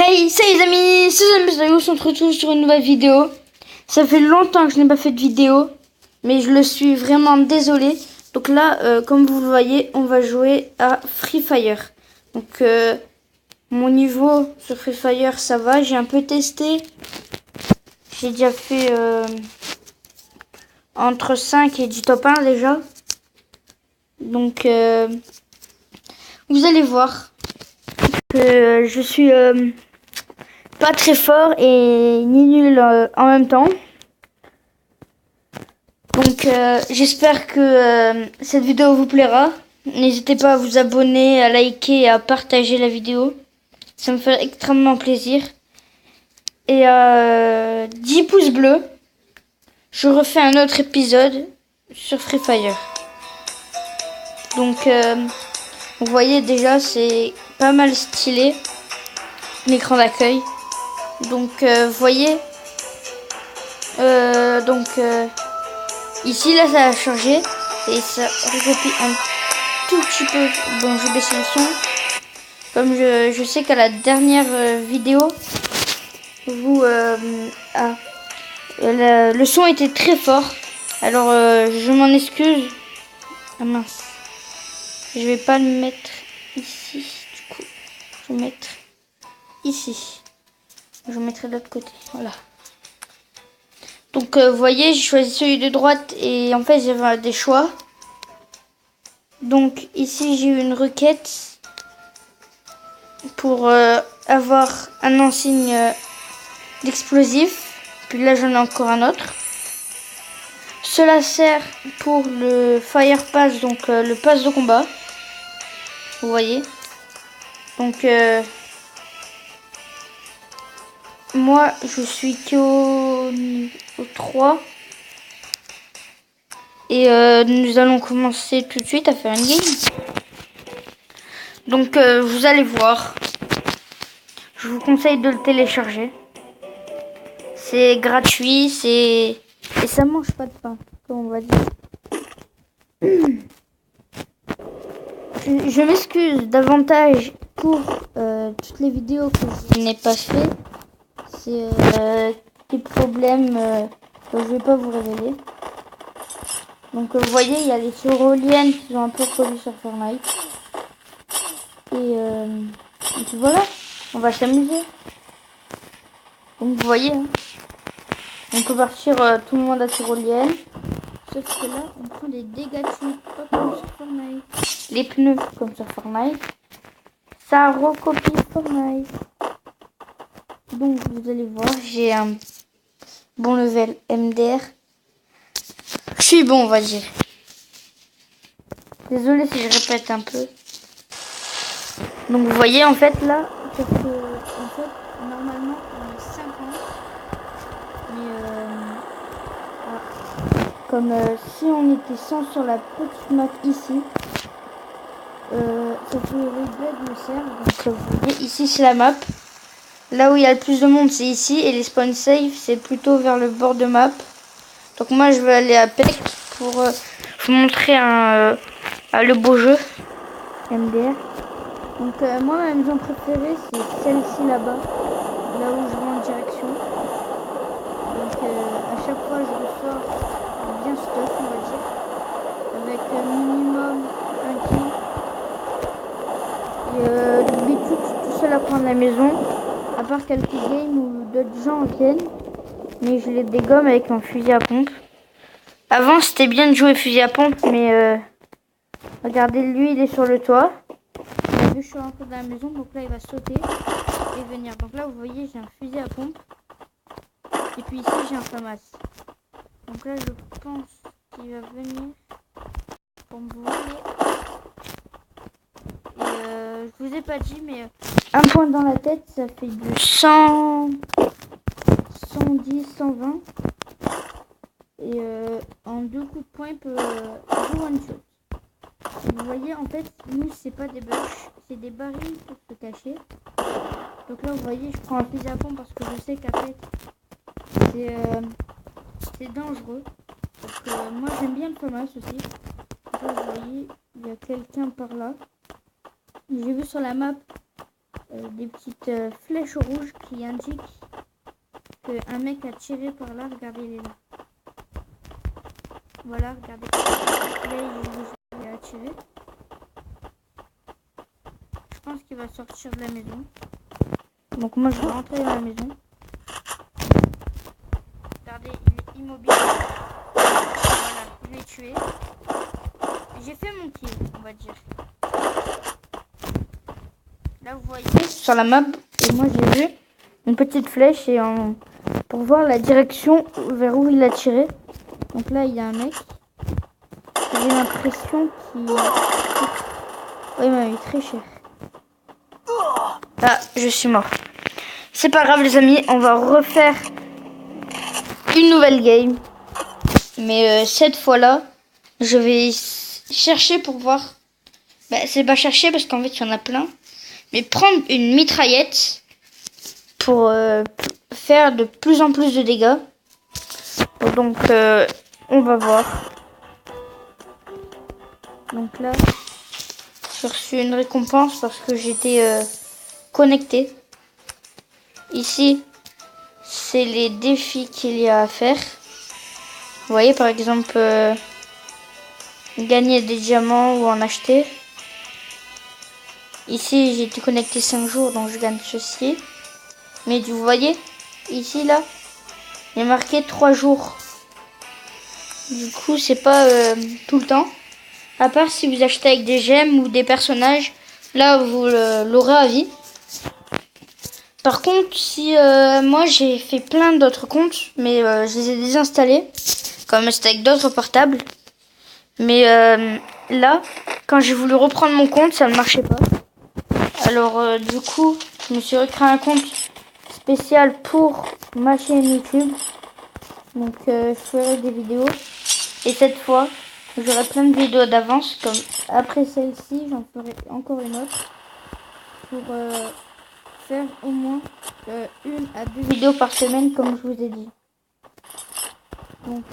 Hey, salut les amis, c'est Zambus, on se retrouve sur une nouvelle vidéo. Ça fait longtemps que je n'ai pas fait de vidéo, mais je le suis vraiment désolé. Donc là, comme vous le voyez, on va jouer à Free Fire. Donc mon niveau sur Free Fire, ça va, j'ai un peu testé. J'ai déjà fait entre 5 et du top 1 déjà. Donc vous allez voir que je suis pas très fort et ni nul en même temps. Donc j'espère que cette vidéo vous plaira. N'hésitez pas à vous abonner, à liker et à partager la vidéo. Ça me fait extrêmement plaisir. Et 10 pouces bleus. Je refais un autre épisode sur Free Fire. Donc vous voyez déjà c'est pas mal stylé. L'écran d'accueil. Donc vous voyez. Ici là ça a changé. Et ça recopie un tout petit peu. Bon, je vais baisser le son. Comme je sais qu'à la dernière vidéo, vous le son était très fort. Alors je m'en excuse. Ah mince. Je vais pas le mettre ici. Du coup, je vais mettre ici. Je mettrai de l'autre côté. Voilà. Donc vous voyez, j'ai choisi celui de droite et en fait j'avais des choix. Donc ici j'ai eu une requête pour avoir un insigne d'explosif. Puis là j'en ai encore un autre. Cela sert pour le Fire Pass, donc le pass de combat. Vous voyez. Donc moi je suis qu'au 3. Et nous allons commencer tout de suite à faire une game. Donc vous allez voir. Je vous conseille de le télécharger. C'est gratuit, et ça mange pas de pain, comme on va dire. Je m'excuse davantage pour toutes les vidéos que je n'ai pas fait. C'est des problèmes que je vais pas vous révéler. Donc vous voyez, il y a les tyroliennes qui sont un peu produits sur Fortnite. Et puis voilà, on va s'amuser. Donc vous voyez, hein, on peut partir tout le monde à tyrolienne. Sauf que là, on prend des dégâts dessus, pas comme sur Fortnite. Les pneus comme sur Fortnite. Ça recopie Fortnite. Donc vous allez voir, j'ai un bon level MDR. Je suis bon, on va dire. Désolé si je répète un peu. Donc vous voyez en fait là, parce que en fait normalement on est 50. Mais comme si on était 100 sur la petite map ici, ça fait regrette le serve. Donc vous voyez ici c'est la map. Là où il y a le plus de monde c'est ici et les spawn safe c'est plutôt vers le bord de map. Donc moi je vais aller à PEC pour vous montrer le beau jeu MDR. Donc moi ma maison préférée c'est celle-ci là-bas, là où je vais en direction. Donc à chaque fois je ressors bien stuff on va dire, avec minimum 1 kill. Et j'oublie tout seul à prendre la maison, à part quelques games où d'autres gens viennent, mais je les dégomme avec mon fusil à pompe. Avant c'était bien de jouer fusil à pompe, mais regardez lui il est sur le toit. Je suis rentré dans la maison, donc là il va sauter et venir. Donc là vous voyez j'ai un fusil à pompe et puis ici j'ai un FAMAS. Donc là je pense qu'il va venir pour me voler. Et je vous ai pas dit mais un point dans la tête ça fait du 100, 110, 120 et en 2 coups de poing il peut jouer one shot. Vous voyez en fait nous c'est pas des bâches, c'est des barils pour se cacher. Donc là vous voyez je prends un fusil à pompe parce que je sais qu'après c'est dangereux. Donc moi j'aime bien le FAMAS aussi. Donc là vous voyez il y a quelqu'un par là. J'ai vu sur la map des petites flèches rouges qui indiquent qu'un mec a tiré par là. Regardez, il est là. Voilà, regardez. Là, il a tiré. Je pense qu'il va sortir de la maison. Donc moi, je vais rentrer dans la maison. Regardez, il est immobile. Voilà, je l'ai tué. J'ai fait mon kill, on va dire. Là, vous voyez sur la map, et moi j'ai vu une petite flèche et pour voir la direction vers où il a tiré. Donc là, il y a un mec. J'ai l'impression qu'il... Oui, il m'a eu très cher. Ah, je suis mort. C'est pas grave, les amis, on va refaire une nouvelle game. Mais cette fois-là, je vais chercher pour voir. Bah, c'est pas chercher parce qu'en fait, il y en a plein. Mais prendre une mitraillette pour faire de plus en plus de dégâts. Donc, on va voir. Donc là, j'ai reçu une récompense parce que j'étais connecté. Ici, c'est les défis qu'il y a à faire. Vous voyez, par exemple, gagner des diamants ou en acheter. Ici, j'ai été connecté 5 jours, donc je gagne ceci. Mais vous voyez, ici, là, il est marqué 3 jours. Du coup, c'est pas tout le temps. À part si vous achetez avec des gemmes ou des personnages, là, vous l'aurez à vie. Par contre, si moi, j'ai fait plein d'autres comptes, mais je les ai désinstallés. Comme c'était avec d'autres portables. Mais là, quand j'ai voulu reprendre mon compte, ça ne marchait pas. Alors, du coup, je me suis recréé un compte spécial pour ma chaîne YouTube. Donc, je ferai des vidéos. Et cette fois, j'aurai plein de vidéos d'avance. Comme après celle-ci, j'en ferai encore une autre. Pour faire au moins 1 à 2 vidéos par semaine, comme je vous ai dit. Donc,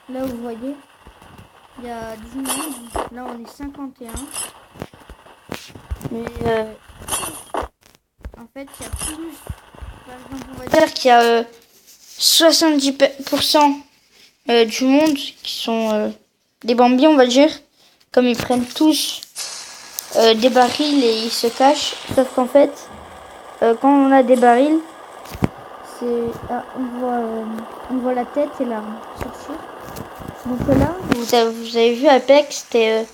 là, vous voyez, il y a 10 monde. Là, on est 51. Mais en fait, il y a plus. Par exemple, on va dire qu'il y a 70% du monde qui sont des bambis, on va dire. Comme ils prennent tous des barils et ils se cachent. Sauf qu'en fait, quand on a des barils, on voit la tête et l'arme sortir. Donc là, vous avez vu Apex, c'était...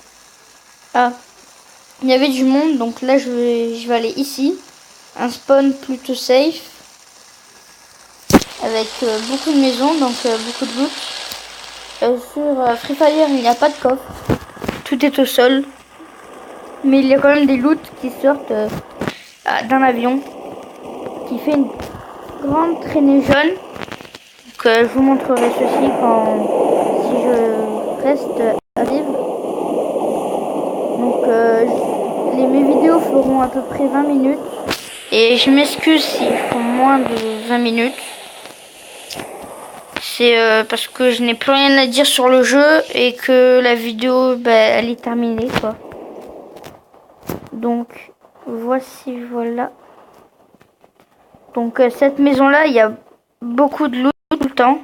il y avait du monde, donc là je vais aller ici. Un spawn plutôt safe. Avec beaucoup de maisons, donc beaucoup de loot. Sur Free Fire, il n'y a pas de coffre. Tout est au sol. Mais il y a quand même des loots qui sortent d'un avion. Qui fait une grande traînée jaune. Donc je vous montrerai ceci si je reste à vivre. Donc mes vidéos feront à peu près 20 minutes. Et je m'excuse s'ils font moins de 20 minutes. C'est parce que je n'ai plus rien à dire sur le jeu et que la vidéo, elle est terminée, quoi. Donc, voilà. Donc, cette maison-là, il y a beaucoup de loot tout le temps.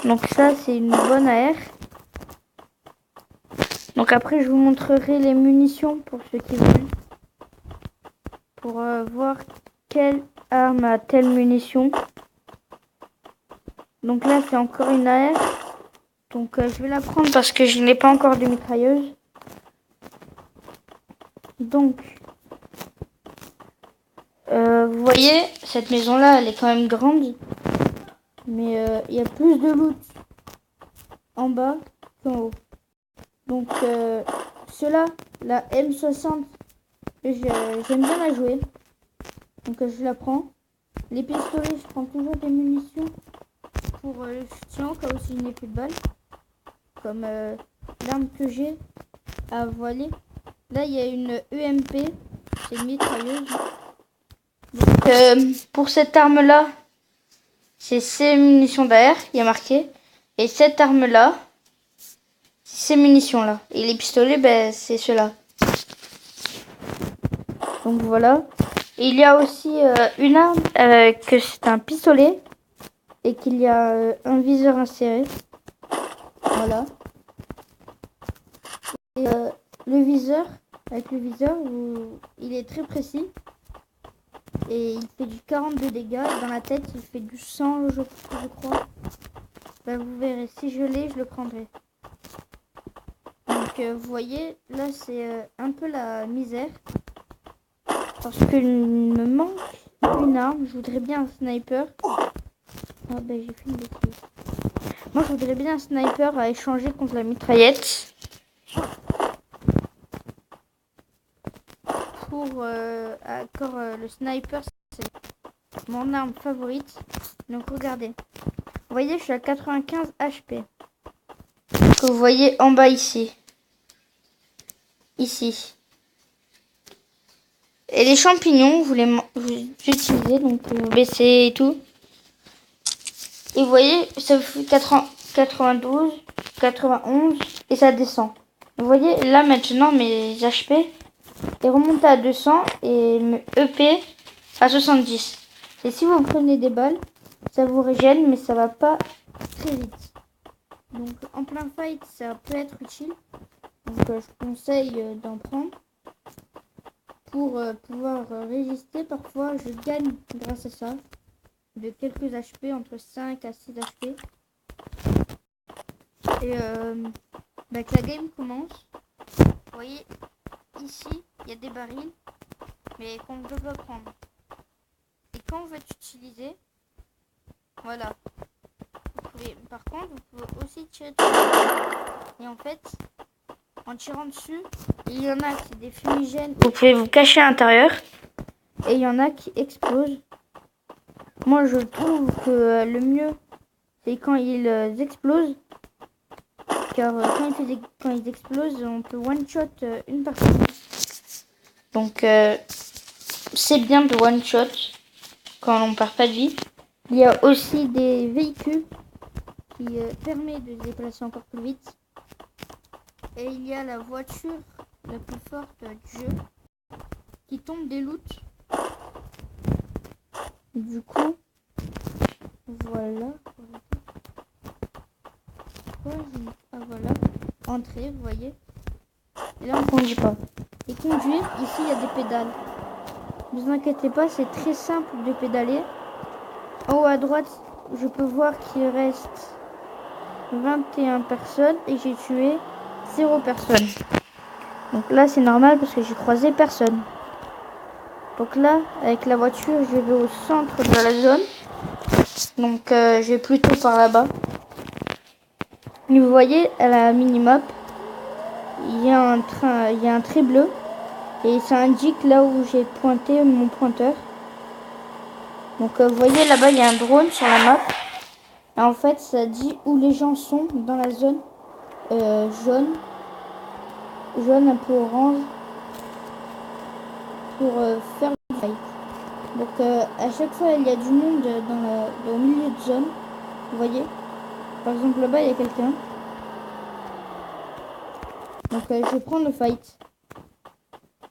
Donc ça, c'est une bonne AR. Donc après, je vous montrerai les munitions pour ceux qui veulent. Pour voir quelle arme a telle munition. Donc là, c'est encore une AR. Donc je vais la prendre parce que je n'ai pas encore de mitrailleuse. Donc, vous voyez, cette maison-là, elle est quand même grande. Mais il y a plus de loot en bas qu'en haut. Donc, cela, la M60, j'aime bien la jouer. Donc, je la prends. Les pistolets, je prends toujours des munitions pour le soutien, au cas où s'il n'y a plus de balles. Comme l'arme que j'ai à voiler. Là, il y a une EMP. C'est une mitrailleuse. Donc, pour cette arme-là, c'est ces munitions d'AR, il y a marqué. Et cette arme-là, c'est ces munitions-là. Et les pistolets, c'est ceux-là. Donc voilà. Et il y a aussi une arme que c'est un pistolet et qu'il y a un viseur inséré. Voilà. Et le viseur, avec le viseur, il est très précis. Et il fait du 42 dégâts. Dans la tête, il fait du 100, je crois. Ben, vous verrez, si je l'ai, je le prendrai. Donc vous voyez, là c'est un peu la misère. Parce qu'il me manque une arme. Je voudrais bien un sniper. Ah ben j'ai fait une bêtise. Moi je voudrais bien un sniper à échanger contre la mitraillette. Pour encore le sniper, c'est mon arme favorite. Donc regardez. Vous voyez, je suis à 95 HP. Que vous voyez en bas ici. Ici. Et les champignons, vous utilisez, donc vous baissez et tout. Et vous voyez, ça fait 92, 91 et ça descend. Vous voyez, là maintenant mes HP est remonté à 200 et mes EP à 70. Et si vous prenez des balles, ça vous régène, mais ça va pas très vite. Donc en plein fight, ça peut être utile. Donc je conseille d'en prendre. Pour pouvoir résister, parfois je gagne grâce à ça. De quelques HP, entre 5 à 6 HP. Et que la game commence. Vous voyez, ici, il y a des barils, mais qu'on ne peut pas prendre. Et quand vous êtes utilisé, voilà. Par contre, vous pouvez aussi tirer dessus. Et en fait, en tirant dessus, il y en a qui des fumigènes. Vous pouvez vous cacher à l'intérieur. Et il y en a qui explosent. Moi, je trouve que le mieux, c'est quand ils explosent. Car quand ils explosent, on peut one-shot une personne. Donc, c'est bien de one-shot quand on perd pas de vie. Il y a aussi des véhicules qui permettent de se déplacer encore plus vite. Et il y a la voiture la plus forte du jeu qui tombe des loots. Du coup, voilà. Ah voilà. Entrée, vous voyez. Et là, on ne conduit pas. Et conduire, ici, il y a des pédales. Ne vous inquiétez pas, c'est très simple de pédaler. En haut à droite, je peux voir qu'il reste 21 personnes et j'ai tué 0 personne. Donc là, c'est normal parce que j'ai croisé personne. Donc là, avec la voiture, je vais au centre de la zone. Donc je vais plutôt par là-bas. Et vous voyez, à la minimap, il y a un trait bleu. Et ça indique là où j'ai pointé mon pointeur. Donc vous voyez là-bas, il y a un drone sur la map. Et en fait, ça dit où les gens sont dans la zone jaune un peu orange, pour faire le fight. Donc à chaque fois, il y a du monde au milieu de zone. Vous voyez, par exemple là-bas, il y a quelqu'un. Donc je vais prendre le fight.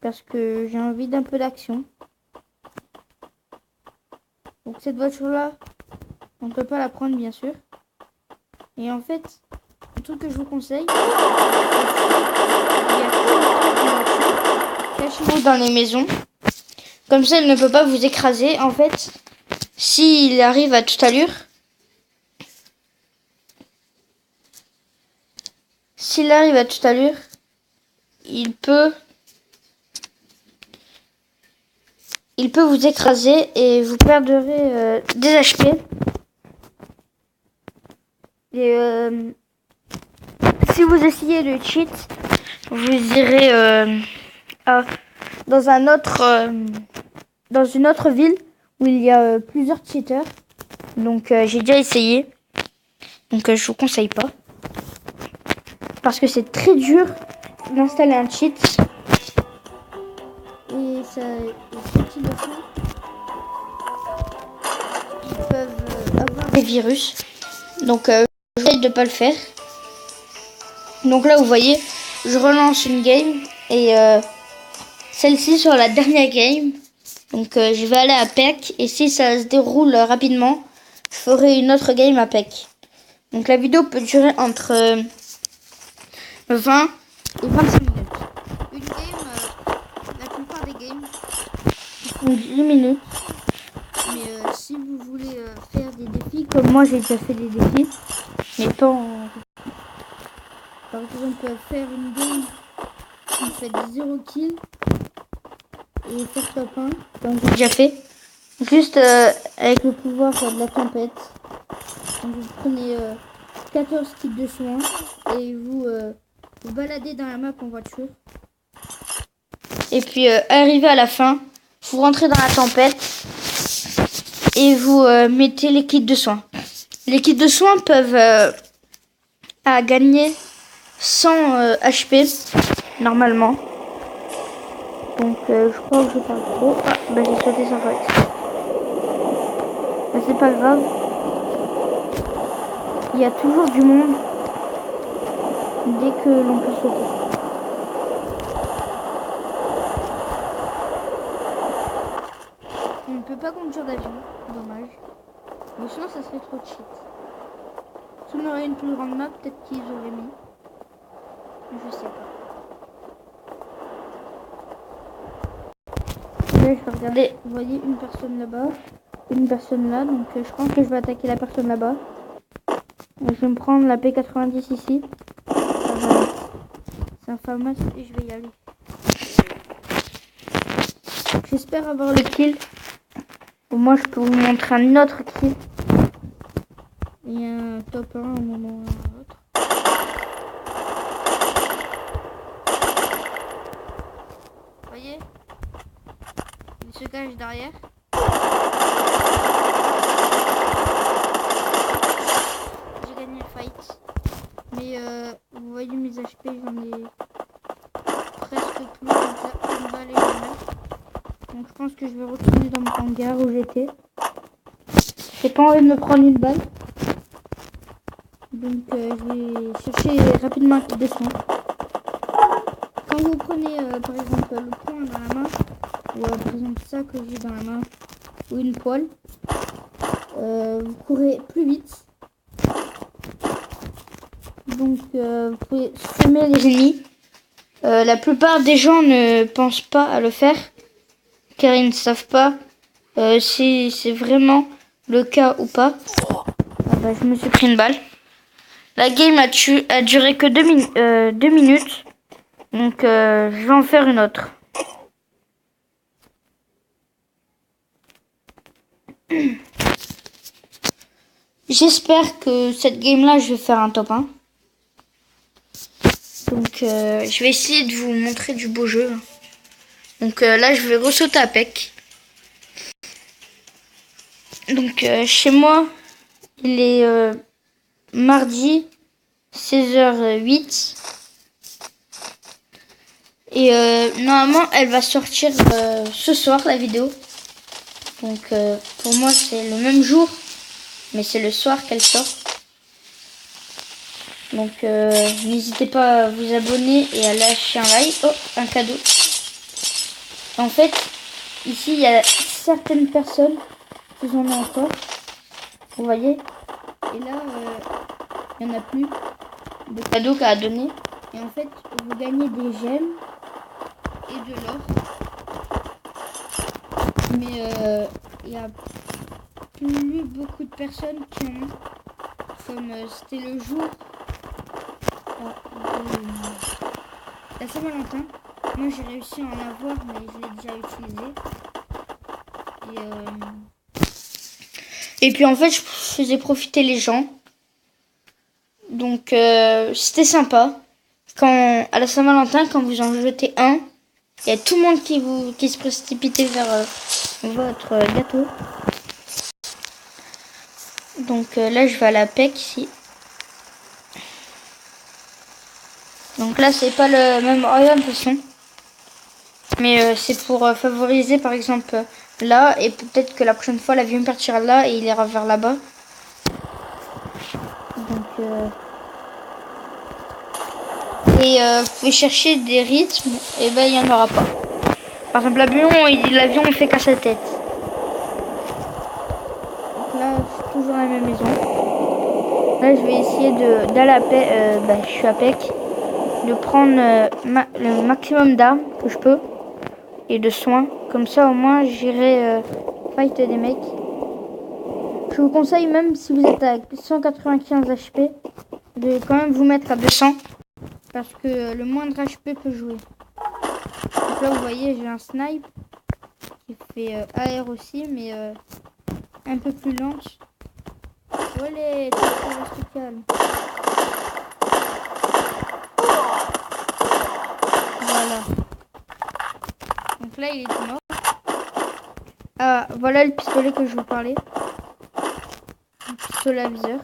Parce que j'ai envie d'un peu d'action. Donc cette voiture-là, on ne peut pas la prendre, bien sûr. Et en fait, le truc que je vous conseille, cachez-vous dans les maisons. Comme ça, il ne peut pas vous écraser. En fait, s'il arrive à toute allure, il peut vous écraser et vous perdrez des HP. Et si vous essayez de cheat, vous irez dans une autre ville où il y a plusieurs cheaters. Donc j'ai déjà essayé. Donc je vous conseille pas. Parce que c'est très dur d'installer un cheat. Et ceux qui le font, ils peuvent avoir des virus. Donc j'essaie de pas le faire. Donc là vous voyez, je relance une game et celle-ci sur la dernière game. Donc je vais aller à PEC et si ça se déroule rapidement, je ferai une autre game à PEC. Donc la vidéo peut durer entre 20 et 25 minutes. Une game, la plupart des games font 10 minutes. Mais si vous voulez faire des défis, comme moi j'ai déjà fait des défis, mais pas en... Par exemple, faire une game où vous faites 0 kill et faire top 1, comme j'ai déjà fait. Juste avec le pouvoir de la tempête. Donc vous prenez 14 kits de soins et vous vous baladez dans la map en voiture. Et puis arrivé à la fin, vous rentrez dans la tempête et vous mettez les kits de soins. Les kits de soins peuvent à gagner 100 HP normalement. Donc je crois que je parle trop. Ah bah j'ai sauté sans faire exprès. Mais c'est pas grave. Il y a toujours du monde dès que l'on peut sauter. On ne peut pas conduire d'avion, dommage. Mais sinon ça serait trop cheat. Si on aurait une plus grande map, peut-être qu'ils auraient mis. Je sais pas. Là je vais regarder, vous voyez une personne là-bas, une personne là, donc je pense que je vais attaquer la personne là-bas. Je vais me prendre la P90 ici. C'est un FAMAS et je vais y aller. J'espère avoir le kill. Au moins je peux vous montrer un autre kill. Il y a un top 1 au moment où l'autre. Vous voyez? Il se cache derrière. J'ai gagné le fight. Mais vous voyez mes HP, j'en ai presque plus comme ça. Une balle et une balle. Donc je pense que je vais retourner dans mon hangar où j'étais. J'ai pas envie de me prendre une balle. Donc je vais chercher rapidement un kit de soin. Quand vous prenez par exemple le poing dans la main, ou par exemple ça que j'ai dans la main, ou une poêle, vous courez plus vite. Donc vous pouvez semer les ennemis. La plupart des gens ne pensent pas à le faire, car ils ne savent pas si c'est vraiment le cas ou pas. Ah bah, je me suis pris une balle. La game a duré que 2 minutes. Donc je vais en faire une autre. J'espère que cette game là je vais faire un top 1. Donc je vais essayer de vous montrer du beau jeu. Donc là je vais ressauter à PEC. Donc chez moi il est mardi 16h08. Et normalement elle va sortir ce soir la vidéo. Donc pour moi c'est le même jour. Mais c'est le soir qu'elle sort. Donc n'hésitez pas à vous abonner et à lâcher un like. Oh, un cadeau. En fait, ici il y a certaines personnes qui en ont encore. Vous voyez. Et là, il n'y en a plus de cadeaux qu'à donner. Et en fait, vous gagnez des gemmes et de l'or. Mais il y a plus beaucoup de personnes qui en ont. Comme c'était le jour la Saint-Valentin. Moi j'ai réussi à en avoir, mais je l'ai déjà utilisé. Et puis en fait je faisais profiter les gens. Donc c'était sympa. Quand à la Saint-Valentin, quand vous en jetez un, il y a tout le monde qui se précipitait vers votre gâteau. Donc là je vais à la PEC ici. Donc là c'est pas le même royaume de toute façon. Mais c'est pour favoriser par exemple là. Et peut-être que la prochaine fois l'avion partira là et il ira vers là-bas. Donc et vous pouvez chercher des rythmes. Et ben il n'y en aura pas. Par exemple, l'avion ne fait qu'à sa tête. Donc là, c'est toujours la même maison. Là, je vais essayer d'aller à PEC, je suis à PEC, de prendre le maximum d'armes que je peux et de soins. Comme ça, au moins, j'irai fight des mecs. Je vous conseille, même si vous êtes à 195 HP, de quand même vous mettre à 200 parce que le moindre HP peut jouer. Donc là, vous voyez, j'ai un snipe qui fait AR aussi, mais un peu plus lente. Allez, reste calme. Voilà. Donc là, il est mort. Ah, voilà le pistolet que je vous parlais. Le pistolet à viseur.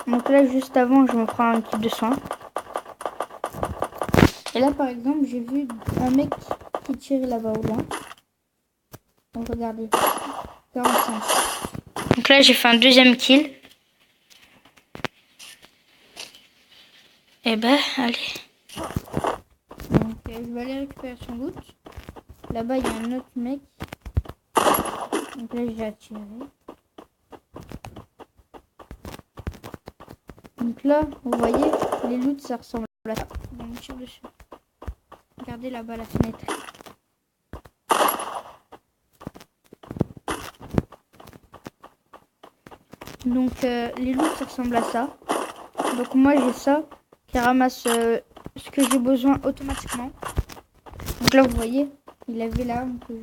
Donc là, juste avant, je me prends un kit de soin. Et là, par exemple, j'ai vu un mec qui tire là-bas au loin. Donc regardez. 45. Donc là, j'ai fait un deuxième kill. Et ben, allez. Donc, je vais aller récupérer son loot. Là-bas, il y a un autre mec. Donc là, j'ai attiré. Donc là, vous voyez, les loots, ça ressemble à ça. On me tire dessus. Regardez là-bas la fenêtre. Donc, les loots, ça ressemble à ça. Donc moi, j'ai ça qui ramasse ce que j'ai besoin automatiquement. Donc là, vous voyez, il avait l'arme que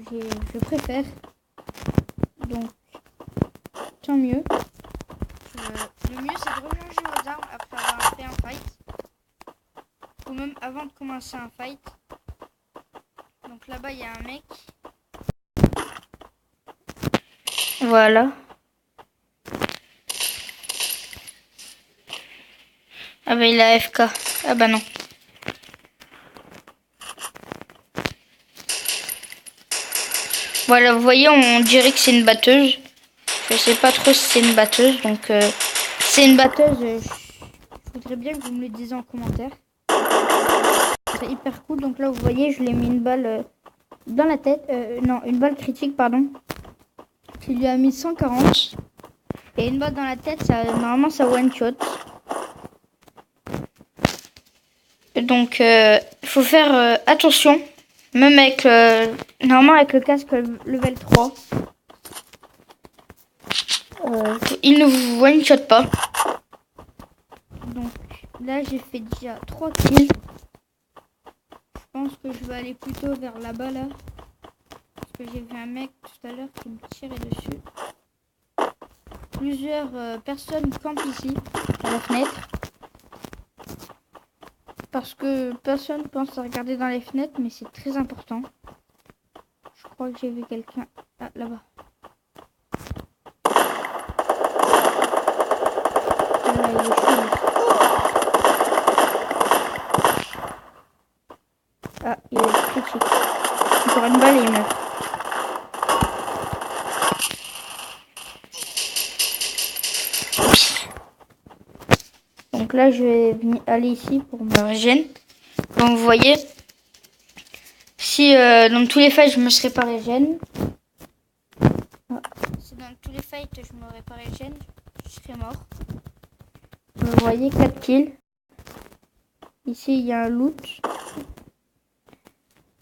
je préfère. Donc, tant mieux. Le mieux, c'est de rechanger aux armes après avoir fait un fight. Ou même avant de commencer un fight. Donc là-bas, il y a un mec. Voilà. Ah bah il a AFK. Ah bah non. Voilà, vous voyez, on dirait que c'est une batteuse. Je sais pas trop si c'est une batteuse, donc c'est une batteuse. Je voudrais bien que vous me le disiez en commentaire. C'est hyper cool. Donc là, vous voyez, je lui ai mis une balle dans la tête. Non, une balle critique, pardon. Qui lui a mis 140. Et une balle dans la tête, ça, normalement, ça one shot. Donc, il faut faire attention. Même avec normalement avec le casque level 3. Il ne vous one shot pas. Donc là j'ai fait déjà 3 kills. Je pense que je vais aller plutôt vers là-bas là. Parce que j'ai vu un mec tout à l'heure qui me tirait dessus. Plusieurs personnes campent ici à la fenêtre. Parce que personne pense à regarder dans les fenêtres, mais c'est très important. Je crois que j'ai vu quelqu'un là-bas. Là, il est chaud. Ah, il est critique. Encore une balle et il meurt. Donc là, je vais aller ici pour me régénérer. Comme vous voyez, si dans tous les fights je me serais pas régène, si dans tous les fights je m'aurais pas régène, je serais mort. Vous voyez 4 kills. Ici il y a un loot.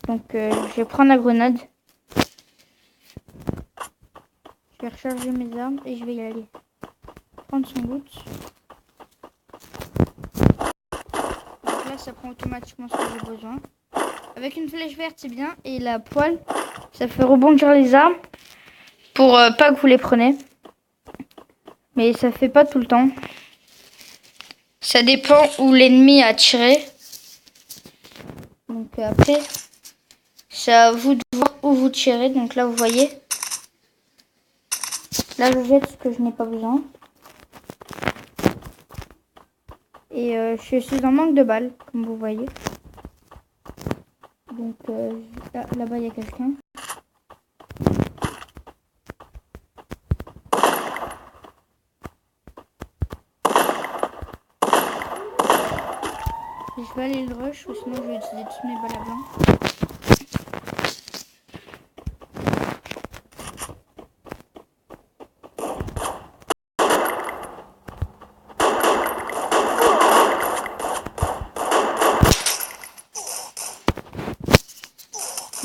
Donc je vais prendre la grenade. Je vais recharger mes armes et je vais y aller. Prendre son loot. Donc là ça prend automatiquement ce que j'ai besoin. Avec une flèche verte c'est bien. Et la poêle, ça fait rebondir les armes. Pour pas que vous les prenez. Mais ça fait pas tout le temps. Ça dépend où l'ennemi a tiré. Donc après, c'est à vous de voir où vous tirez. Donc là, vous voyez. Là, je jette ce que je n'ai pas besoin. Et je suis en manque de balles, comme vous voyez. Donc là-bas, il y a quelqu'un. Je vais aller le rush, ou sinon je vais utiliser toutes mes balles à blanc.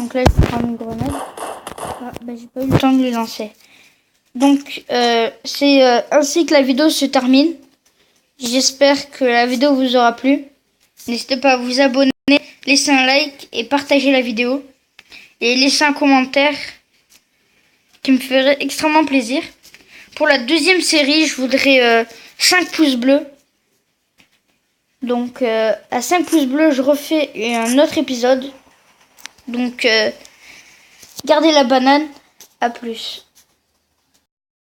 Donc là, je prends une grenade. Ah, bah, j'ai pas eu le temps de les lancer. Donc, c'est ainsi que la vidéo se termine. J'espère que la vidéo vous aura plu. N'hésitez pas à vous abonner, laisser un like et partager la vidéo. Et laisser un commentaire qui me ferait extrêmement plaisir. Pour la deuxième série, je voudrais 5 pouces bleus. Donc, à 5 pouces bleus, je refais un autre épisode. Donc, gardez la banane. À plus.